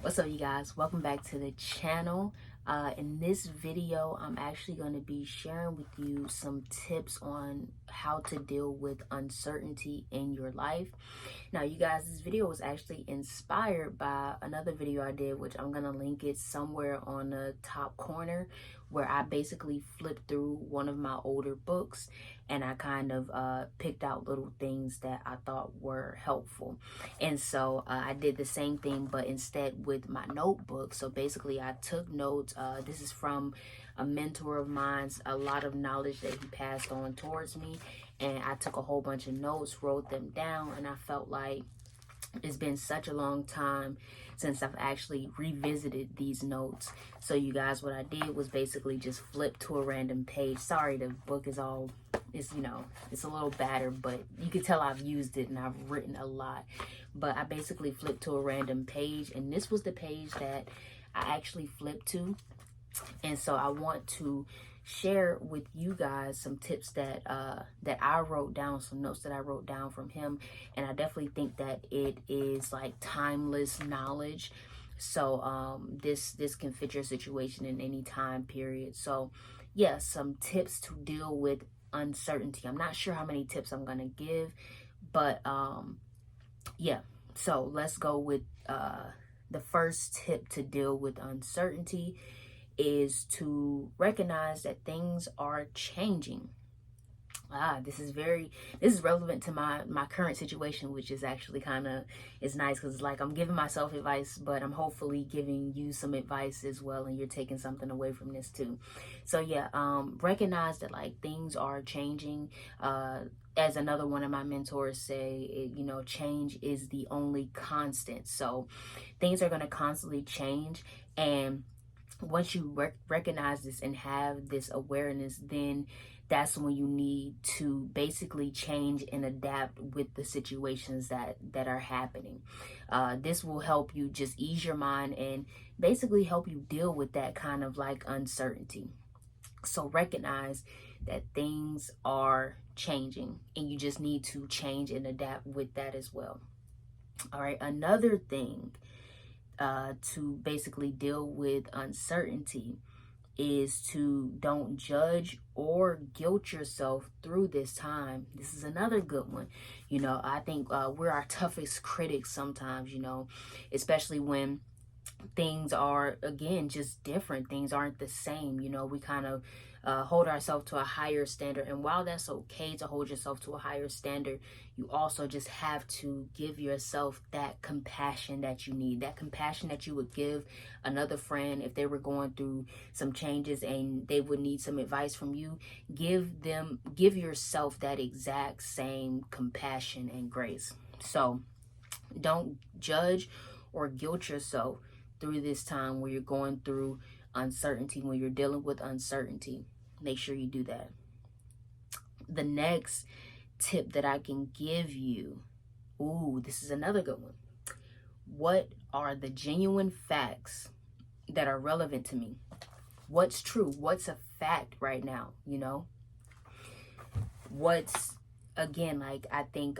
What's up, you guys? Welcome back to the channel. In this video, I'm actually going to be sharing with you some tips on how to deal with uncertainty in your life. Now, you guys, this video was actually inspired by another video I did, which I'm going to link it somewhere on the top corner, where I basically flipped through one of my older books and I kind of picked out little things that I thought were helpful. And so I did the same thing, but instead with my notebook. So basically I took notes. This is from a mentor of mine's, a lot of knowledge that he passed on towards me. And I took a whole bunch of notes, wrote them down, and I felt like it's been such a long time since I've actually revisited these notes. So you guys, what I did was basically just flip to a random page. Sorry, the book is all, it's a little battered, but you can tell I've used it and I've written a lot. But I basically flipped to a random page, and this was the page that I actually flipped to. And so I want to share with you guys some tips that I wrote down, some notes that I wrote down from him, and I definitely think that it is like timeless knowledge. So this can fit your situation in any time period. So yeah, some tips to deal with uncertainty. I'm not sure how many tips I'm gonna give, but yeah. So let's go with the first tip to deal with uncertainty is to recognize that things are changing. This is relevant to my current situation, which is actually kind of is nice, because it's like I'm giving myself advice, but I'm hopefully giving you some advice as well, and you're taking something away from this too. So yeah, recognize that like things are changing. As another one of my mentors say, change is the only constant. So things are going to constantly change, and once you recognize this and have this awareness, then that's when you need to basically change and adapt with the situations that are happening. This will help you just ease your mind and basically help you deal with that kind of like uncertainty. So recognize that things are changing and you just need to change and adapt with that as well. All right, another thing to basically deal with uncertainty is to don't judge or guilt yourself through this time. This is another good one. I think we're our toughest critics sometimes, especially when things are, again, just different. Things aren't the same. We kind of hold ourselves to a higher standard. And while that's okay to hold yourself to a higher standard, you also just have to give yourself that compassion that you need, that compassion that you would give another friend if they were going through some changes and they would need some advice from you. Give yourself that exact same compassion and grace. So don't judge or guilt yourself through this time where you're going through uncertainty, when you're dealing with uncertainty. Make sure you do that. The next tip that I can give you, this is another good one. What are the genuine facts that are relevant to me? What's true? What's a fact right now? What's, again, like I think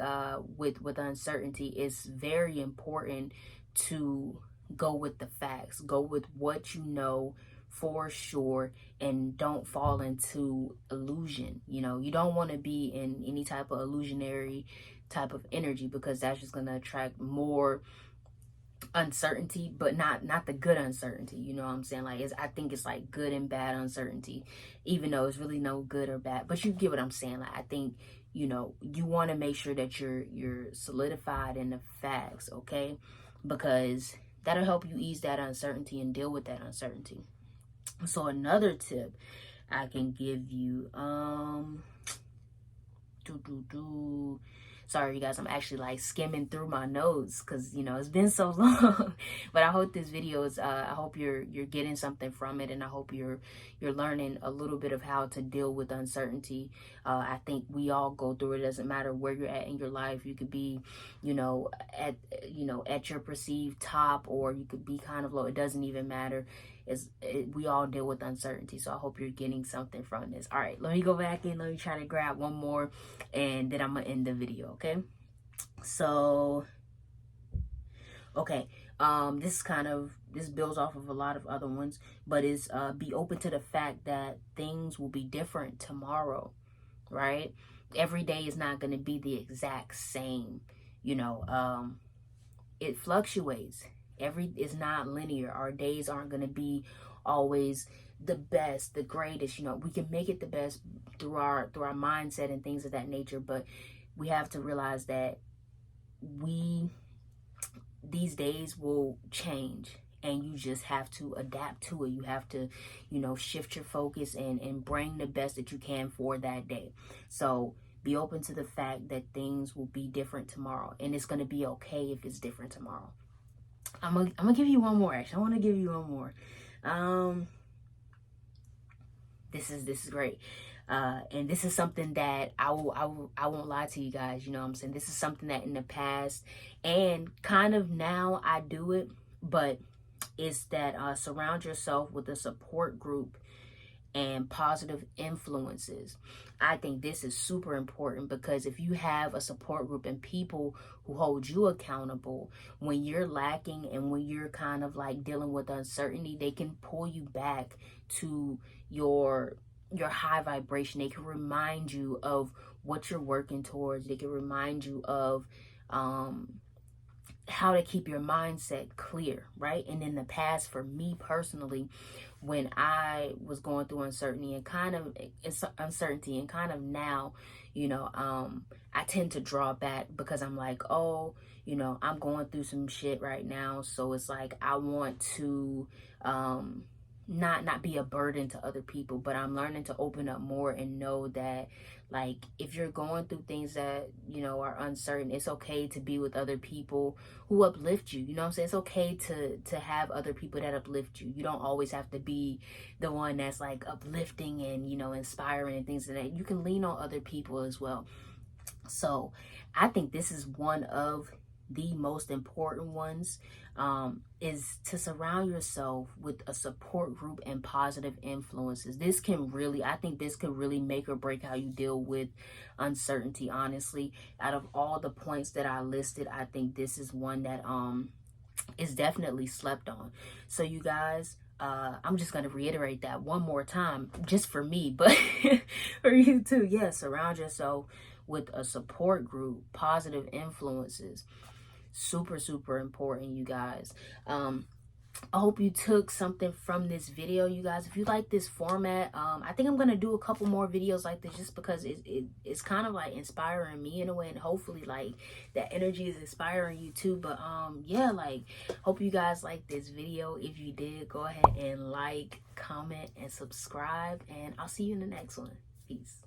with uncertainty, it's very important to go with the facts, go with what you know for sure, and don't fall into illusion. You don't want to be in any type of illusionary type of energy, because that's just going to attract more uncertainty, but not the good uncertainty. You know what I'm saying? Like, I think it's like good and bad uncertainty, even though it's really no good or bad, but you get what I'm saying. Like, I think you want to make sure that you're solidified in the facts, okay? Because that'll help you ease that uncertainty and deal with that uncertainty. So another tip I can give you, sorry, you guys, I'm actually like skimming through my notes because it's been so long. But I hope this video is I hope you're getting something from it, and I hope you're learning a little bit of how to deal with uncertainty. I think we all go through it. It doesn't matter where you're at in your life. You could be at your perceived top, or you could be kind of low. It doesn't even matter. We all deal with uncertainty. So I hope you're getting something from this. All right, let me go back in. Let me try to grab one more, and then I'm gonna end the video. Okay, so okay, This builds off of a lot of other ones, but is be open to the fact that things will be different tomorrow, right? Every day is not going to be the exact same, you know. It fluctuates. It's not linear. Our days aren't going to be always the best, the greatest. You know, we can make it the best through our mindset and things of that nature, but we have to realize that these days will change, and you just have to adapt to it. You have to, you know, shift your focus and bring the best that you can for that day. So be open to the fact that things will be different tomorrow, and it's going to be okay if it's different tomorrow. I'm gonna give you one more. Actually, I want to give you one more. This is great. And this is something that I won't lie to you guys. You know what I'm saying? This is something that in the past and kind of now I do it, but it's that surround yourself with a support group and positive influences. I think this is super important, because if you have a support group and people who hold you accountable when you're lacking and when you're kind of like dealing with uncertainty, they can pull you back to your high vibration. They can remind you of what you're working towards. They can remind you of how to keep your mindset clear, right? And in the past, for me personally, when I was going through uncertainty and kind of now, you know, I tend to draw back, because I'm like, oh, you know, I'm going through some shit right now, so it's like I want to not be a burden to other people. But I'm learning to open up more and know that, like, if you're going through things that, you know, are uncertain, it's okay to be with other people who uplift you. You know what I'm saying? It's okay to have other people that uplift you. You don't always have to be the one that's like uplifting and, you know, inspiring and things like that. You can lean on other people as well. So I think this is one of the most important ones, is to surround yourself with a support group and positive influences. I think this could really make or break how you deal with uncertainty. Honestly, out of all the points that I listed, I think this is one that is definitely slept on. So you guys, I'm just going to reiterate that one more time, just for me, but for you too. Yes, surround yourself with a support group, positive influences. Super, super important, you guys. I hope you took something from this video, you guys. If you like this format, I think I'm gonna do a couple more videos like this, just because it's kind of like inspiring me in a way, and hopefully like that energy is inspiring you too. But yeah, like, hope you guys like this video. If you did, go ahead and like, comment, and subscribe, and I'll see you in the next one. Peace.